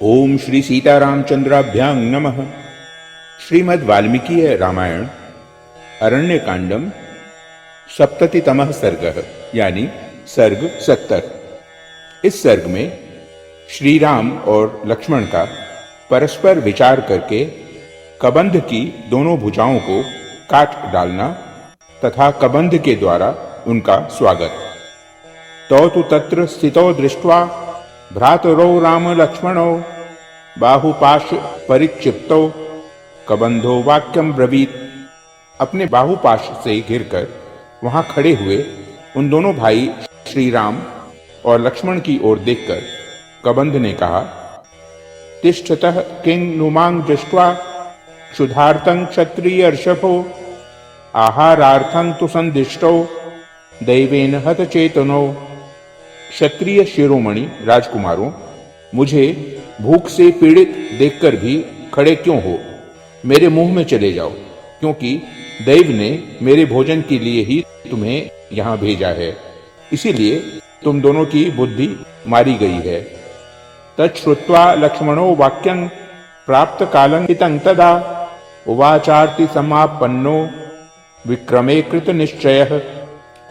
ओम श्री सीतारामचंद्राभ्यां नमः। श्रीमद् वाल्मीकि रामायण अरण्य कांडम सप्ततितमः सर्गः यानी सर्ग 70। इस सर्ग में श्री राम और लक्ष्मण का परस्पर विचार करके कबंध की दोनों भुजाओं को काट डालना तथा कबंध के द्वारा उनका स्वागत। तौ तु तत्र स्थितौ दृष्ट्वा भ्रातरौ राम लक्ष्मणौ बाहुपाश परिक्षिप्तौ कबंधो वाक्यम ब्रवीत। अपने बाहुपाश से घिरकर वहां खड़े हुए उन दोनों भाई श्री राम और लक्ष्मण की ओर देखकर कबंध ने कहा, तिष्ठतः किंग नुमांग दृष्ट्वा क्षुधार्थं क्षत्रियर्षभो आहारार्थं तु संदिष्टौ दैवेन हतचेतनो। क्षत्रिय शिरोमणि राजकुमारों, मुझे भूख से पीड़ित देखकर भी खड़े क्यों हो? मेरे मुंह में चले जाओ, क्योंकि दैव ने मेरे भोजन के लिए ही तुम्हें यहां भेजा है, इसीलिए तुम दोनों की बुद्धि मारी गई है। तच्छ्रुत्वा लक्ष्मणो वाक्यं प्राप्त कालं हितं तदा उवाचार्ति समापन्नो विक्रमे कृत निश्चयः।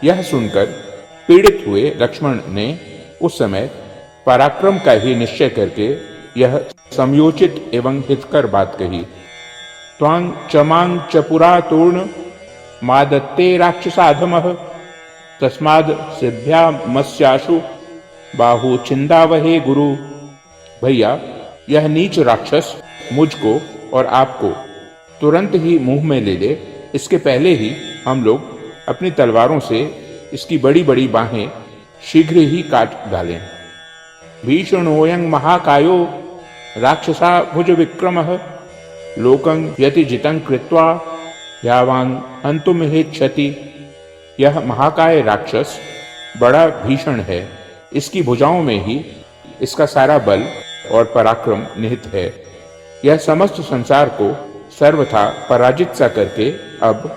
यह सुनकर पीड़ित हुए लक्ष्मण ने उस समय पराक्रम का ही निश्चय करके यह समयोचित एवं हितकर बात कही। त्वां चमां च पुरा तूर्ण मादत्ते राक्षसाधमः तस्माद् सिद्ध्यामस्याशु बाहु छिंदावहे गुरु। भैया, यह नीच राक्षस मुझको और आपको तुरंत ही मुंह में ले ले, इसके पहले ही हम लोग अपनी तलवारों से इसकी बड़ी बड़ी बाहें शीघ्र ही काट डालें। भीषणोऽयं महाकायो राक्षसा भुज विक्रमः लोकं यतिजितं कृत्वा यावान् हन्तुमिच्छति। यह महाकाय राक्षस बड़ा भीषण है, इसकी भुजाओं में ही इसका सारा बल और पराक्रम निहित है। यह समस्त संसार को सर्वथा पराजित सा करके अब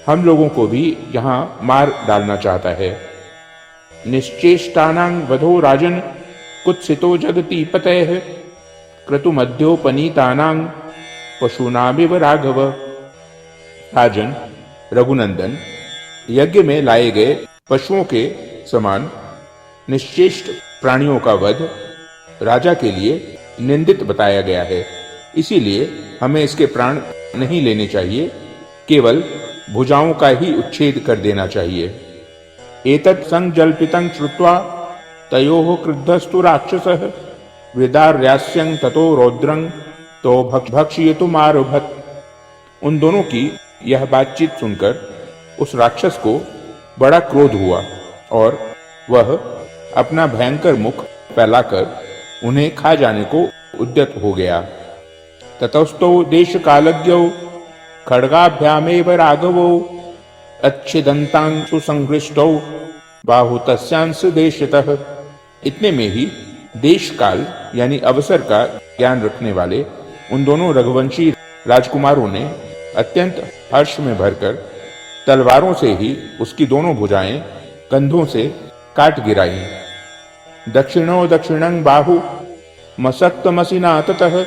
हम लोगों को भी यहाँ मार डालना चाहता है। निश्चेष्टानां वधो राजन कुत्सितो जगति पतयः क्रतुमध्योपनीतानां पशूनामिव राघव। राजन रघुनंदन, यज्ञ में लाए गए पशुओं के समान निश्चेष्ट प्राणियों का वध राजा के लिए निंदित बताया गया है, इसीलिए हमें इसके प्राण नहीं लेने चाहिए, केवल भुजाओं का ही उच्छेद कर देना चाहिए। एतत् संजल्पितं श्रुत्वा तयोः क्रुद्धस्तु राक्षसः विदार्यास्यं ततो रौद्रं तो भक्षयितुमारभत। उन दोनों की यह बातचीत सुनकर उस राक्षस को बड़ा क्रोध हुआ और वह अपना भयंकर मुख फैलाकर उन्हें खा जाने को उद्यत हो गया। ततस्तौ देश कालज्ञौ खड्गाभ्यामेव राघवो अच्छिदन्तां सुसंहृष्टौ बाहु तस्यांश देशतः। इतने में ही देश काल यानी अवसर का ज्ञान रखने वाले उन दोनों रघुवंशी राजकुमारों ने अत्यंत हर्ष में भरकर तलवारों से ही उसकी दोनों भुजाएं कंधों से काट गिराई। दक्षिणो दक्षिणं बाहु मसक्तमसिना ततः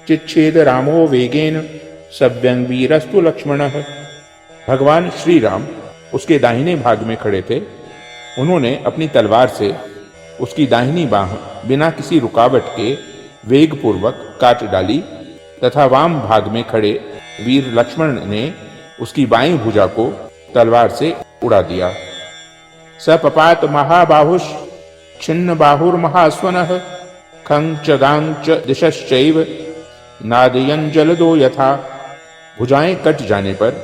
चिच्छेद रामो वेगेन सव्यं वीरस्तु लक्ष्मणः। भगवान श्री राम उसके दाहिने भाग में खड़े थे। उन्होंने अपनी तलवार से उसकी दाहिनी बाह बिना किसी रुकावट के वेग पूर्वक काट डाली तथा वाम भाग में खड़े वीर लक्ष्मण ने उसकी बाईं भुजा को तलवार से उड़ा दिया। सपपात महाबाहुष छिन्न बाहुर्महास्वनः खं च गां च दिशश्चैव नादयन् जलदो यथा। भुजाएं कट जाने पर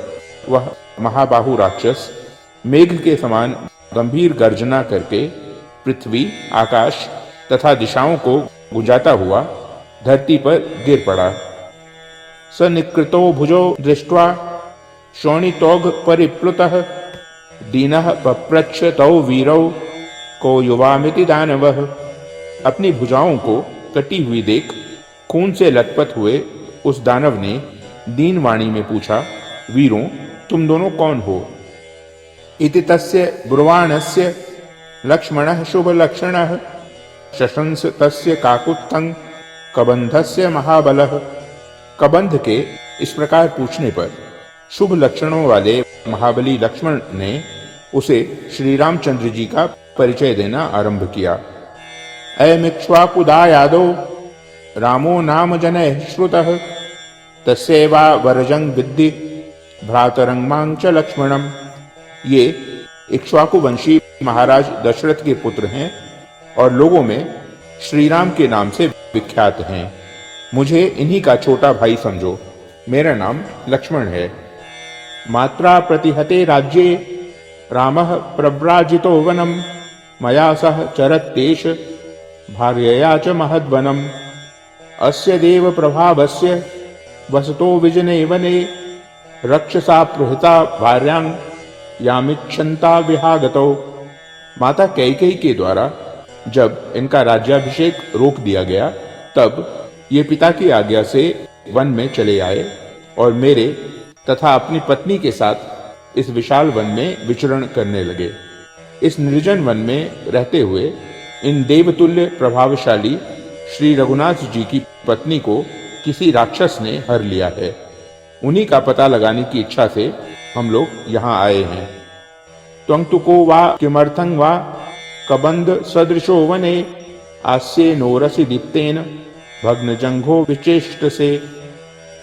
वह महाबाहु राक्षस मेघ के समान गंभीर गर्जना करके पृथ्वी, आकाश तथा दिशाओं को गुंजाता हुआ धरती पर गिर पड़ा। स निकृतो भुजो दृष्ट्वा शोणितौघ परिप्लुतः दीनः पप्रच्छ तौ वीरौ को युवामिति दानवः। अपनी भुजाओं को कटी हुई देख खून से लथपथ हुए उस दानव ने दीन वाणी में पूछा, वीरों, तुम दोनों कौन हो? इति तस्य ब्रुवाणस्य लक्ष्मणः शुभ लक्षणः शशंस तस्य काकुत्थं कबंधस्य महाबलः। कबंध के इस प्रकार पूछने पर शुभ लक्षणों वाले महाबली लक्ष्मण ने उसे श्री रामचंद्र जी का परिचय देना आरंभ किया। अयमिक्ष्वाकुदायादो रामो नाम जनैः श्रुतः तस्यैवा वरजं विद्धि भ्रातरं मां च लक्ष्मणम्। ये इक्ष्वाकु वंशी महाराज दशरथ के पुत्र हैं और लोगों में श्री राम के नाम से विख्यात हैं। मुझे इन्हीं का छोटा भाई समझो। मेरा नाम लक्ष्मण है। मात्रा प्रतिहते राज्ये रामः प्रव्राजितो वनम मया सह चरत्तेष भार्यया च महद्वनम्। अस्य देव प्रभावस्य वसतो विजने वने रक्षसा पृहता भार्यां यामिच्छन्ता विहागतो। माता कैकेयी के द्वारा जब इनका राज्याभिषेक रोक दिया गया तब ये पिता की आज्ञा से वन में चले आए और मेरे तथा अपनी पत्नी के साथ इस विशाल वन में विचरण करने लगे। इस निर्जन वन में रहते हुए इन देवतुल्य प्रभावशाली श्री रघुनाथ जी की पत्नी को किसी राक्षस ने हर लिया है। उन्हीं का पता लगाने की इच्छा से हम लोग यहाँ आए हैं। त्वंतुको वा किमर्थं वा कबंध सदृशो वने आस्ये नोरसि दीप्तेन भग्नजंघो विचेष्ट से।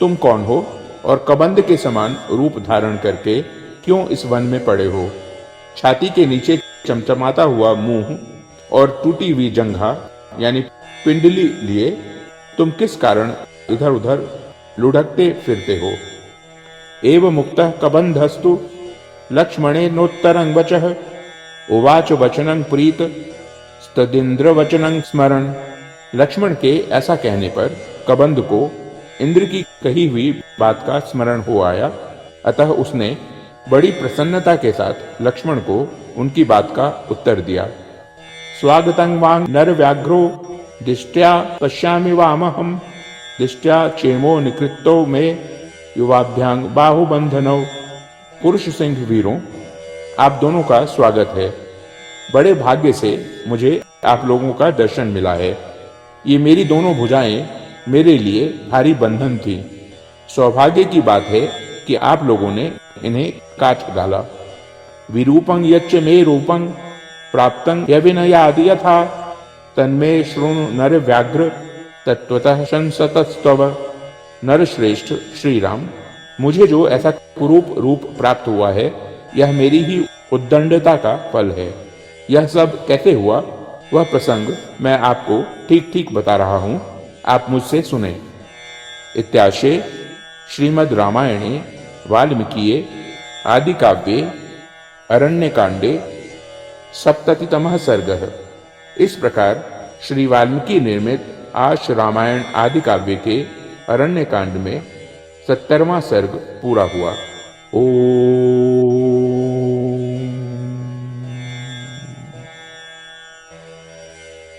तुम कौन हो और कबंध के समान रूप धारण करके क्यों इस वन में पड़े हो? छाती के नीचे चमचमाता हुआ मुंह और टूटी हुई जंघा यानी पिंडली लिए तुम किस कारण इधर उधर लुढ़कते फिरते हो? एव मुक्तः कबंधस्तु लक्ष्मणेनोत्तरं वचः उवाच वचनं प्रीत स्तदिन्द्र वचनं स्मरण। लक्ष्मण के ऐसा कहने पर कबंध को इंद्र की कही हुई बात का स्मरण हो आया। अतः उसने बड़ी प्रसन्नता के साथ लक्ष्मण को उनकी बात का उत्तर दिया। स्वागतं वां नर व्याघ्रो दिष्ट्या पश्यामि वामहं दिष्ट्या क्षेमो निकृतो मे युवाभ्यांग बाहुबंधनौ। पुरुष सिंह वीरों, आप दोनों का स्वागत है। बड़े भाग्य से मुझे आप लोगों का दर्शन मिला है। ये मेरी दोनों भुजाएं मेरे लिए भारी बंधन थी। सौभाग्य की बात है कि आप लोगों ने इन्हें काट डाला। विरूपं यच्च मे रूपं प्राप्तं यविनयादि यथा तन्मे शृणु नर व्याघ्र तत्वतः शंसतस्तव। नर श्रेष्ठ श्री राम, मुझे जो ऐसा कुरूप रूप प्राप्त हुआ है यह मेरी ही उद्दंडता का फल है। यह सब कैसे हुआ वह प्रसंग मैं आपको ठीक ठीक बता रहा हूँ, आप मुझसे सुने। इत्याशे श्रीमद् रामायणे वाल्मीकिये आदि काव्ये अरण्यकांडे सप्ततितमः सर्गः। इस प्रकार श्री वाल्मीकि निर्मित आश रामायण आदि काव्य के अरण्यकांड में 70वां सर्ग पूरा हुआ। ओम।